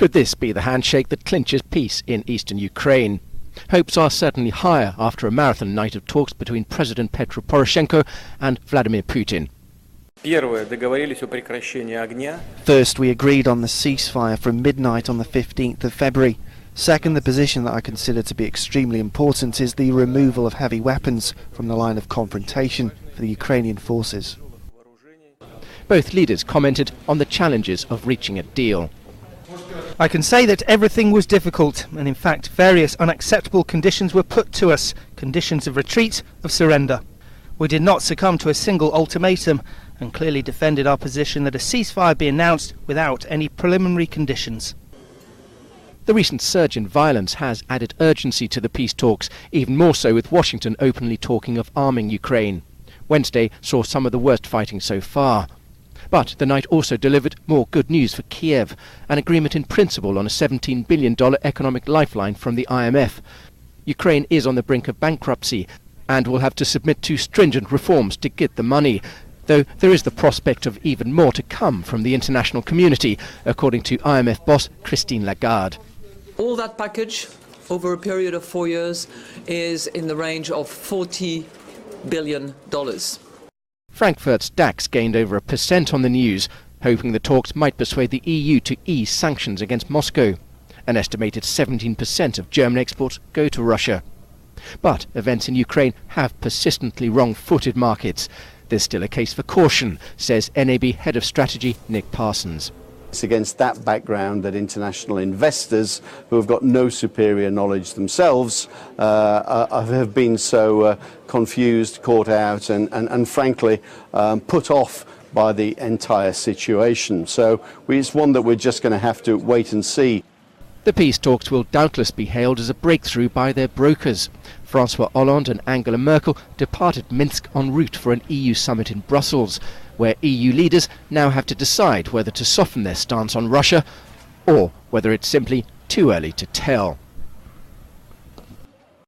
Could this be the handshake that clinches peace in eastern Ukraine? Hopes are certainly higher after a marathon night of talks between President Petro Poroshenko and Vladimir Putin. First, we agreed on the ceasefire from midnight on the 15th of February. Second, the position that I consider to be extremely important is the removal of heavy weapons from the line of confrontation for the Ukrainian forces. Both leaders commented on the challenges of reaching a deal. I can say that everything was difficult, and in fact various unacceptable conditions were put to us, conditions of retreat, of surrender. We did not succumb to a single ultimatum, and clearly defended our position that a ceasefire be announced without any preliminary conditions. The recent surge in violence has added urgency to the peace talks, even more so with Washington openly talking of arming Ukraine. Wednesday saw some of the worst fighting so far. But the night also delivered more good news for Kiev, an agreement in principle on a $17 billion economic lifeline from the IMF. Ukraine is on the brink of bankruptcy and will have to submit to stringent reforms to get the money, though there is the prospect of even more to come from the international community, according to IMF boss Christine Lagarde. All that package over a period of 4 years is in the range of $40 billion. Frankfurt's DAX gained over 1% on the news, hoping the talks might persuade the EU to ease sanctions against Moscow. An estimated 17% of German exports go to Russia. But events in Ukraine have persistently wrong-footed markets. There's still a case for caution, says NAB Head of Strategy Nick Parsons. It's against that background that international investors, who have got no superior knowledge themselves, have been so confused, caught out and frankly put off by the entire situation. So it's one that we're just going to have to wait and see. The peace talks will doubtless be hailed as a breakthrough by their brokers. François Hollande and Angela Merkel departed Minsk en route for an EU summit in Brussels, where EU leaders now have to decide whether to soften their stance on Russia or whether it's simply too early to tell.